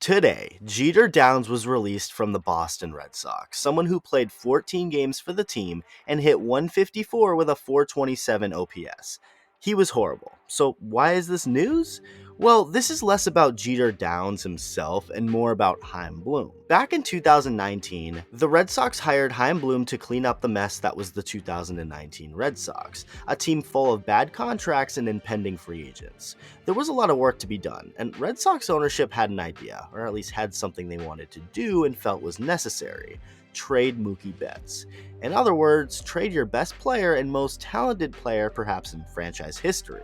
Today, Jeter Downs was released from the Boston Red Sox, someone who played 14 games for the team and hit 154 with a 427 OPS. He was horrible. So why is this news? Well, this is less about Jeter Downs himself and more about Chaim Bloom. Back in 2019, the Red Sox hired Chaim Bloom to clean up the mess that was the 2019 Red Sox, a team full of bad contracts and impending free agents. There was a lot of work to be done, and Red Sox ownership had an idea, or at least had something they wanted to do and felt was necessary: trade Mookie Betts. In other words, trade your best player and most talented player perhaps in franchise history.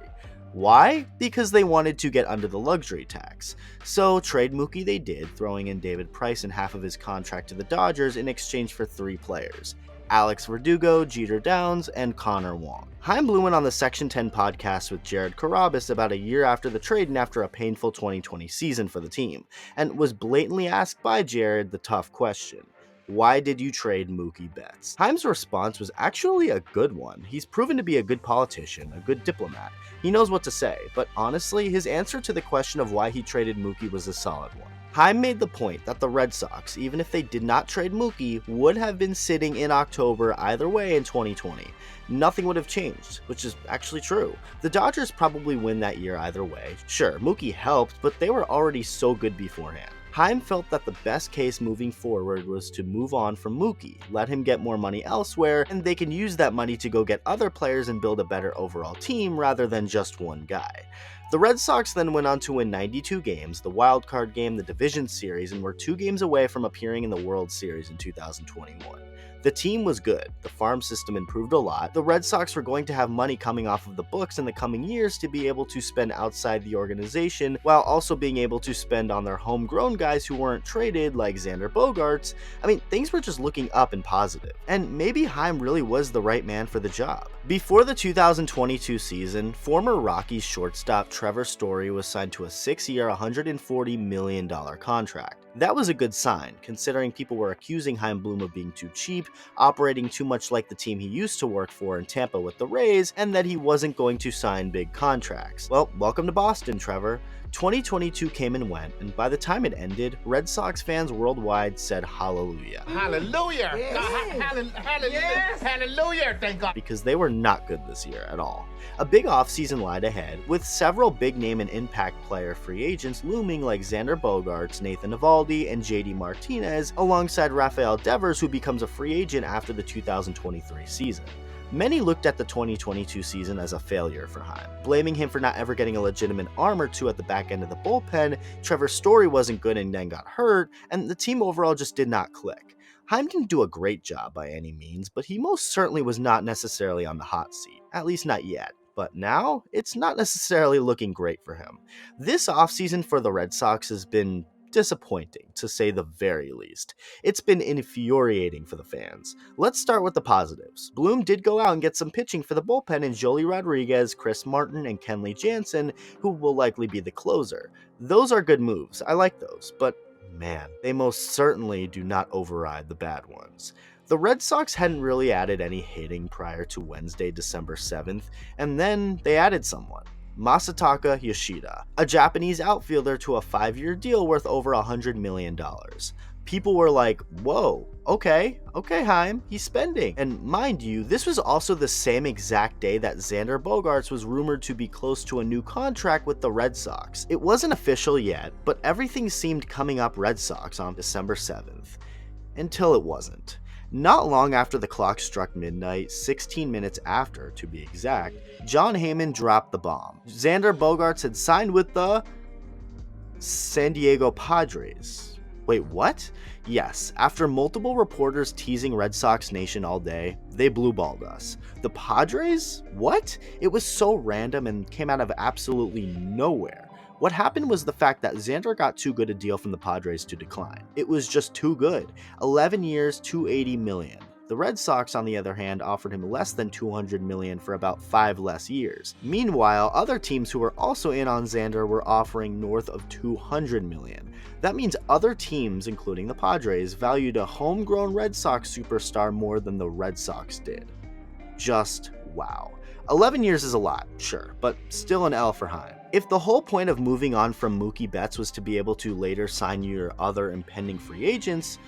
Why? Because they wanted to get under the luxury tax. So trade Mookie they did, throwing in David Price and half of his contract to the Dodgers in exchange for 3 players: Alex Verdugo, Jeter Downs, and Connor Wong. Chaim Bloom went on the Section 10 podcast with Jared Carrabis about a year after the trade and after a painful 2020 season for the team, and was blatantly asked by Jared the tough question: why did you trade Mookie Betts? Chaim's response was actually a good one. He's proven to be a good politician, a good diplomat. He knows what to say, but honestly, his answer to the question of why he traded Mookie was a solid one. Chaim made the point that the Red Sox, even if they did not trade Mookie, would have been sitting in October either way in 2020. Nothing would have changed, which is actually true. The Dodgers probably win that year either way. Sure, Mookie helped, but they were already so good beforehand. Chaim felt that the best case moving forward was to move on from Mookie, let him get more money elsewhere, and they can use that money to go get other players and build a better overall team rather than just one guy. The Red Sox then went on to win 92 games, the wild card game, the division series, and were 2 games away from appearing in the World Series in 2021. The team was good, the farm system improved a lot, the Red Sox were going to have money coming off of the books in the coming years to be able to spend outside the organization, while also being able to spend on their homegrown guys who weren't traded, like Xander Bogarts. I mean, things were just looking up and positive, and maybe Chaim really was the right man for the job. Before the 2022 season, former Rockies shortstop Trevor Story was signed to a 6-year, $140 million contract. That was a good sign, considering people were accusing Chaim Bloom of being too cheap, operating too much like the team he used to work for in Tampa with the Rays, and that he wasn't going to sign big contracts. Well, welcome to Boston, Trevor. 2022 came and went, and by the time it ended, Red Sox fans worldwide said hallelujah. Hallelujah! Hallelujah! Hallelujah! Thank God! Because they were not good this year at all. A big offseason lied ahead, with several big name and impact player free agents looming like Xander Bogarts, Nathan Eovaldi, and JD Martinez, alongside Rafael Devers, who becomes a free agent after the 2023 season. Many looked at the 2022 season as a failure for Chaim, blaming him for not ever getting a legitimate arm or two at the back end of the bullpen. Trevor Story wasn't good and then got hurt, and the team overall just did not click. Chaim didn't do a great job by any means, but he most certainly was not necessarily on the hot seat, at least not yet. But now, it's not necessarily looking great for him. This offseason for the Red Sox has been disappointing, to say the very least. It's been infuriating for the fans. Let's start with the positives. Bloom did go out and get some pitching for the bullpen in Joely Rodriguez, Chris Martin, and Kenley Jansen, who will likely be the closer. Those are good moves. I like those, but man, they most certainly do not override the bad ones. The Red Sox hadn't really added any hitting prior to Wednesday, December 7th, and then they added someone: Masataka Yoshida, a Japanese outfielder to a 5-year deal worth over $100 million. People were like, whoa, okay, Chaim, he's spending. And mind you, this was also the same exact day that Xander Bogarts was rumored to be close to a new contract with the Red Sox. It wasn't official yet, but everything seemed coming up Red Sox on December 7th. Until it wasn't. Not long after the clock struck midnight, 16 minutes after to be exact, Jon Heyman dropped the bomb. Xander Bogarts had signed with the San Diego Padres. Wait, what? Yes, after multiple reporters teasing Red Sox Nation all day, they blue-balled us. The Padres? What? It was so random and came out of absolutely nowhere. What happened was the fact that Xander got too good a deal from the Padres to decline. It was just too good. 11 years, $280 million. The Red Sox, on the other hand, offered him less than $200 million for about 5 less years. Meanwhile, other teams who were also in on Xander were offering north of $200 million. That means other teams, including the Padres, valued a homegrown Red Sox superstar more than the Red Sox did. Just wow. 11 years is a lot, sure, but still an L for Chaim. If the whole point of moving on from Mookie Betts was to be able to later sign your other impending free agents,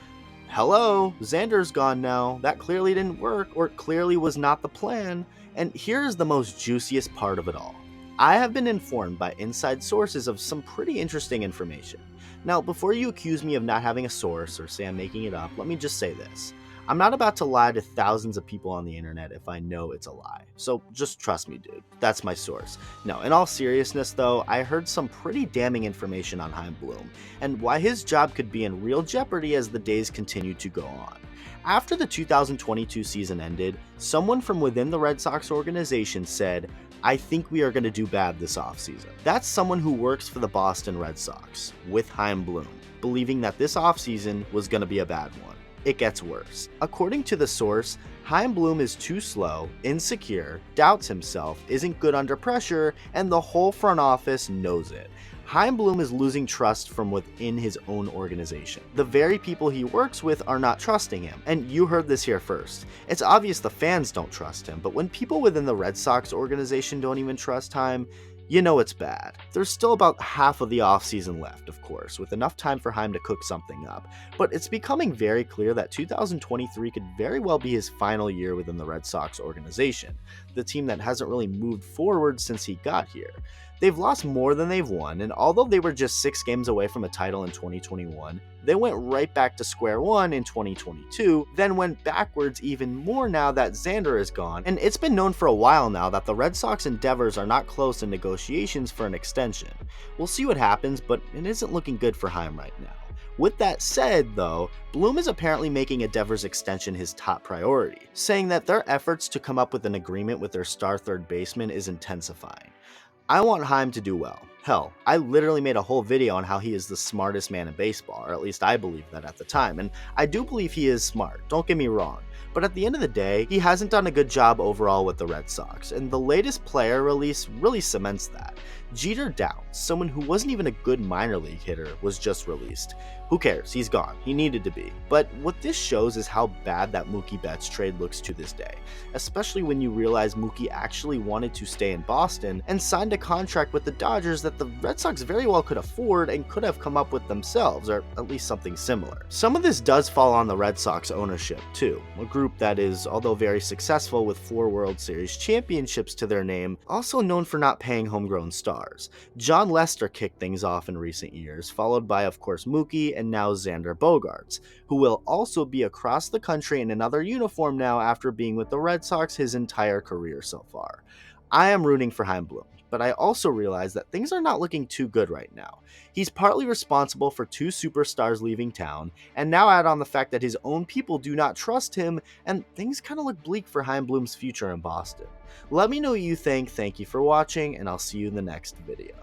hello, Xander's gone now. That clearly didn't work, or clearly was not the plan. And here's the most juiciest part of it all. I have been informed by inside sources of some pretty interesting information. Now, before you accuse me of not having a source or say I'm making it up, let me just say this. I'm not about to lie to thousands of people on the internet if I know it's a lie. So just trust me, dude. That's my source. No, in all seriousness though, I heard some pretty damning information on Chaim Bloom, and why his job could be in real jeopardy as the days continue to go on. After the 2022 season ended, someone from within the Red Sox organization said, "I think we are going to do bad this offseason." That's someone who works for the Boston Red Sox, with Chaim Bloom, believing that this offseason was going to be a bad one. It gets worse. According to the source, Chaim Bloom is too slow, insecure, doubts himself, isn't good under pressure, and the whole front office knows it. Chaim Bloom is losing trust from within his own organization. The very people he works with are not trusting him, and you heard this here first. It's obvious the fans don't trust him, but when people within the Red Sox organization don't even trust Chaim, you know it's bad. There's still about half of the offseason left, of course, with enough time for Chaim to cook something up, but it's becoming very clear that 2023 could very well be his final year within the Red Sox organization, the team that hasn't really moved forward since he got here. They've lost more than they've won, and although they were just 6 games away from a title in 2021, they went right back to square one in 2022, then went backwards even more now that Xander is gone, and it's been known for a while now that the Red Sox endeavors are not close in negotiations for an extension. We'll see what happens, but it isn't looking good for Chaim right now. With that said, though, Bloom is apparently making a Devers extension his top priority, saying that their efforts to come up with an agreement with their star third baseman is intensifying. I want Chaim to do well. Hell, I literally made a whole video on how he is the smartest man in baseball, or at least I believed that at the time, and I do believe he is smart, don't get me wrong. But at the end of the day, he hasn't done a good job overall with the Red Sox, and the latest player release really cements that. Jeter Downs, someone who wasn't even a good minor league hitter, was just released. Who cares? He's gone. He needed to be. But what this shows is how bad that Mookie Betts trade looks to this day, especially when you realize Mookie actually wanted to stay in Boston and signed a contract with the Dodgers that the Red Sox very well could afford and could have come up with themselves, or at least something similar. Some of this does fall on the Red Sox ownership too, a group that is, although very successful with 4 World Series championships to their name, also known for not paying homegrown stars. John Lester kicked things off in recent years, followed by of course Mookie and now Xander Bogarts, who will also be across the country in another uniform now after being with the Red Sox his entire career so far. I am rooting for Chaim Bloom, but I also realize that things are not looking too good right now. He's partly responsible for 2 superstars leaving town, and now add on the fact that his own people do not trust him, and things kind of look bleak for Chaim Bloom's future in Boston. Let me know what you think, thank you for watching, and I'll see you in the next video.